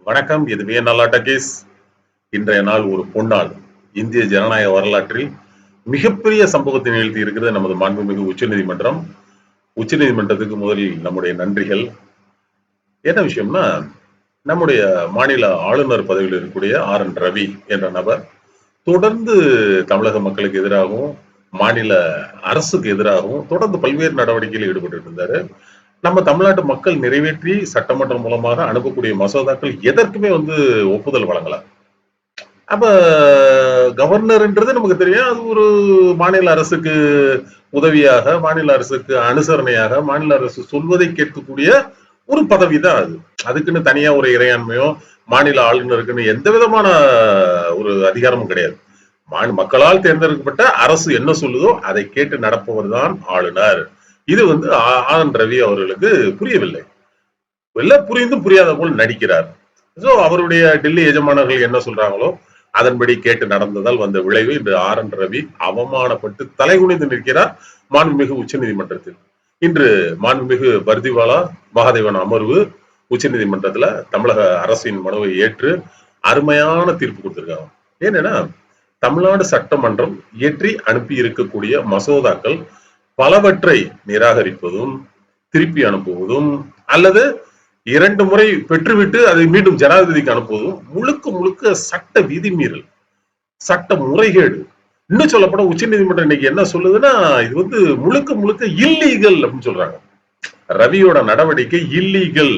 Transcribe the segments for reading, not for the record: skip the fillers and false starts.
வணக்கம். இது Vienna talkies. இன்றைய நாள் ஒரு பொன்னாள். இந்திய ஜனநாயக வரலாற்றில் மிகப்பெரிய சம்பவத்தை நிகழ்த்தி இருக்கிறது நமது மாண்புமிகு உச்சநீதிமன்றம். உச்சநீதிமன்றத்துக்கு முதலில் நம்முடைய நன்றிகள். என்ன விஷயம்னா, நம்முடைய மாநில ஆளுநர் பதவியில் இருக்கக்கூடிய RN ரவி என்ற நபர் தொடர்ந்து தமிழக மக்களுக்கு எதிராகவும், மாநில அரசுக்கு எதிராகவும் தொடர்ந்து பல்வேறு நடவடிக்கையில் ஈடுபட்டு இருந்தாரு. நம்ம தமிழ்நாட்டு மக்கள் நிறைவேற்றி சட்டமன்றம் மூலமாக அனுப்பக்கூடிய மசோதாக்கள் எதற்குமே ஒப்புதல் வழங்கல. அப்ப கவர்னர்ன்றது நமக்கு தெரியும். அது ஒரு மாநில அரசுக்கு உதவியாக, மாநில அரசுக்கு அனுசரணையாக, மாநில அரசு சொல்வதை கேட்கக்கூடிய ஒரு பதவி தான் அது. அதுக்குன்னு தனியா ஒரு இறையாண்மையோ, மாநில ஆளுநருக்குன்னு எந்த விதமான ஒரு அதிகாரமும் கிடையாது. மக்களால் தேர்ந்தெடுக்கப்பட்ட அரசு என்ன சொல்லுதோ அதை கேட்டு நடப்பவர் தான் ஆளுநர். இது RN ரவி அவர்களுக்கு புரியவில்லை. புரிந்தும் புரியாத போல் நடிக்கிறார். சோ அவருடைய டெல்லி எஜமானர்கள் என்ன சொல்றாங்களோ அதன்படி கேட்டு நடந்ததால் வந்த விளைவு இன்று RN ரவி அவமானப்பட்டு தலைகுனிந்து நிற்கிறார் மாண்புமிகு உச்ச நீதிமன்றத்தில். இன்று மாண்புமிகு பர்திவாலா மகாதேவன் அமர்வு உச்ச நீதிமன்றத்துல தமிழக அரசின் மனுவை ஏற்று அருமையான தீர்ப்பு கொடுத்திருக்காங்க. ஏன்னா தமிழ்நாடு சட்டமன்றம் இயற்றி அனுப்பி இருக்கக்கூடிய மசோதாக்கள் பலவற்றை நிராகரிப்பதும், திருப்பி அனுப்புவதும், அல்லது 2 முறை பெற்றுவிட்டு அதை மீண்டும் ஜனாதிபதிக்கு அனுப்புவதும் முழுக்க முழுக்க சட்ட விதிமீறல், சட்ட முறைகேடு. இன்னும் சொல்லப்போனா உச்ச நீதிமன்றம் இன்னைக்கு என்ன சொல்லுதுன்னா, இது முழுக்க முழுக்க இல்லீகல் அப்படின்னு சொல்றாங்க. ரவியோட நடவடிக்கை இல்லீகல்.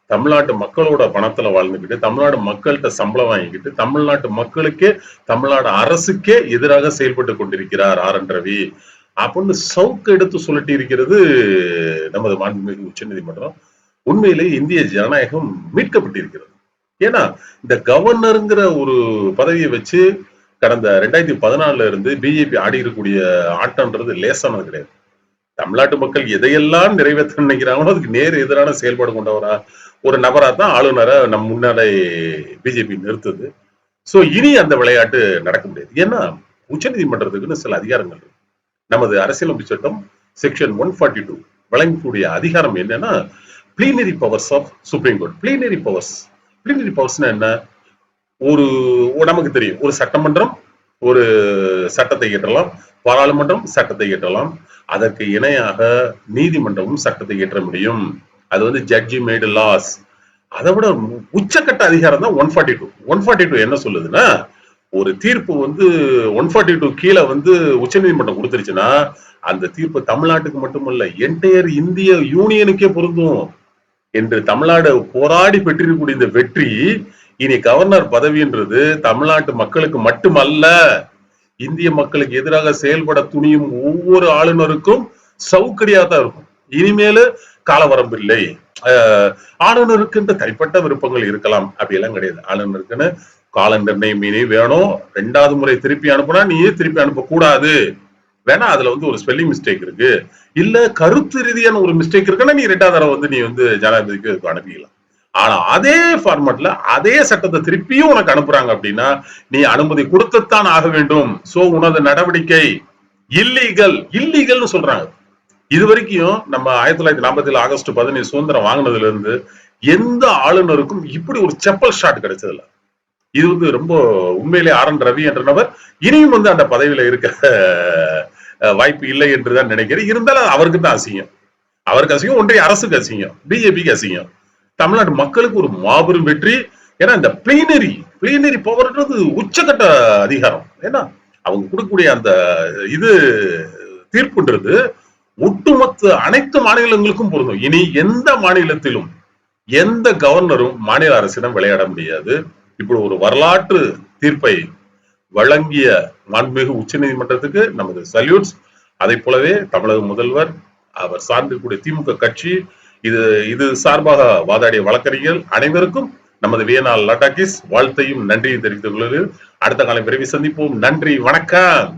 தமிழ்நாட்டு மக்களோட பணத்துல வாழ்ந்துகிட்டு, தமிழ்நாடு மக்கள்கிட்ட சம்பளம் வாங்கிக்கிட்டு, தமிழ்நாட்டு மக்களுக்கே, தமிழ்நாடு அரசுக்கே எதிராக செயல்பட்டு கொண்டிருக்கிறார் RN ரவி அப்படின்னு சவுக்கு எடுத்து சொல்லிட்டு இருக்கிறது நமது மாண்புமிகு உச்ச நீதிமன்றம். உண்மையிலேயே இந்திய ஜனநாயகம் மீட்கப்பட்டிருக்கிறது. ஏன்னா இந்த கவர்னருங்கிற ஒரு பதவியை வச்சு கடந்த 2014 இருந்து பிஜேபி ஆடி இருக்கக்கூடிய ஆட்டம்ன்றது லேசானது கிடையாது. தமிழ்நாட்டு மக்கள் எதையெல்லாம் நிறைவேற்ற நினைக்கிறாங்களோ அதுக்கு நேர் எதிரான செயல்பாடு கொண்டவரா ஒரு நபரா தான் ஆளுநரை நம் முன்னாடி பிஜேபி நிறுத்துது. சோ இனி அந்த விளையாட்டு நடக்க முடியாது. ஏன்னா உச்ச நீதிமன்றத்துக்குன்னு சில அதிகாரங்கள் இருக்கு. நமது அரசியலமைப்பு சட்டம் செக்ஷன் 142 வழங்கக்கூடிய அதிகாரம் என்னன்னா, பிளீனரி பவர்ஸ் ஆஃப் சுப்ரீம் கோர்ட். பிளீனரி பவர்ஸ்னா என்ன? ஒரு நமக்கு தெரியும், ஒரு சட்டமன்றம் ஒரு சட்டத்தை இயற்றலாம், பாராளுமன்றம் சட்டத்தை இயற்றலாம், அதற்கு இணையாக நீதிமன்றமும் சட்டத்தை இயற்ற முடியும். அது ஜட்ஜி மேடு லாஸ். அதை விட உச்சக்கட்ட அதிகாரம் தான் 142 என்ன சொல்லுதுன்னா, ஒரு தீர்ப்பு 142 கீழே உச்ச நீதிமன்றம் கொடுத்துருச்சுன்னா அந்த தீர்ப்பு தமிழ்நாட்டுக்கு மட்டுமல்ல என்டையர் இந்திய யூனியனுக்கே பொருந்தும் என்று தமிழ்நாடு போராடி பெற்றிருக்கக்கூடிய இந்த வெற்றி இனி கவர்னர் பதவின்றது தமிழ்நாட்டு மக்களுக்கு மட்டுமல்ல, இந்திய மக்களுக்கு எதிராக செயல்பட துணியும் ஒவ்வொரு ஆளுநருக்கும் சவுக்கடியா தான் இருக்கும். இனிமேலு காலவரம்பு இல்லை. ஆளுநருக்கு தனிப்பட்ட விருப்பங்கள் இருக்கலாம், அப்படி எல்லாம் கிடையாது. ஆளுநருக்குன்னு கால நிர்ணயம் இனி வேணும். 2வது முறை திருப்பி அனுப்புனா நீ திருப்பி அனுப்ப கூடாது. வேணா அதுல ஒரு ஸ்பெல்லிங் மிஸ்டேக் இருக்கு, இல்ல கருத்து ரீதியான ஒரு மிஸ்டேக் இருக்குன்னா நீ 2வது தடவை நீ ஜனாதிபதிக்கு அனுப்பிக்கலாம். ஆனா அதே ஃபார்மட்ல அதே சட்டத்தை திருப்பியும் உனக்கு அனுப்புறாங்க அப்படின்னா நீ அனுமதி கொடுத்துத்தான் ஆக வேண்டும். சோ உனது நடவடிக்கை இல்லீகல்னு சொல்றாங்க. இது வரைக்கும் நம்ம 1947 ஆகஸ்ட் 17 சுதந்திரம் வாங்கினதுல இருந்து எந்த ஆளுநருக்கும் இப்படி ஒரு செப்பல் ஷாட் கிடைச்சதில்ல. இது ரொம்ப உண்மையிலே RN ரவி என்ற நபர் இனியும் அந்த பதவியில இருக்க வாய்ப்பு இல்லை என்றுதான் நினைக்கிறேன். இருந்தாலும் அவருக்கு தான் அசிங்கம். அவருக்கு அசிங்கம், ஒன்றிய அரசுக்கு அசிங்கம், பிஜேபிக்கு அசிங்கம். தமிழ்நாட்டு மக்களுக்கு ஒரு மாபெரும் வெற்றி. ஏன்னா இந்த பிளீனரி பவர்ன்றது உச்சகட்ட அதிகாரம். ஏன்னா அவங்க கொடுக்கக்கூடிய அந்த இது தீர்ப்புன்றது ஒட்டுமொத்த அனைத்து மாநிலங்களுக்கும் பொருந்தும். இனி எந்த மாநிலத்திலும் எந்த கவர்னரும் மாநில அரசிடம் விளையாட முடியாது. இப்படி ஒரு வரலாற்று தீர்ப்பை வழங்கிய மாண்புமிகு உச்ச நீதிமன்றத்துக்கு நமது சல்யூட்ஸ். அதை போலவே தமிழக முதல்வர், அவர் சார்ந்திருக்கக்கூடிய திமுக கட்சி, இது சார்பாக வாதாடிய வழக்கறிஞர்கள் அனைவருக்கும் நமது வியன்னா டாக்கீஸ் வாழ்த்தையும் நன்றியும் தெரிவித்துக் கொள்கிறேன். அடுத்த காலம் விரைவில் சந்திப்போம். நன்றி, வணக்கம்.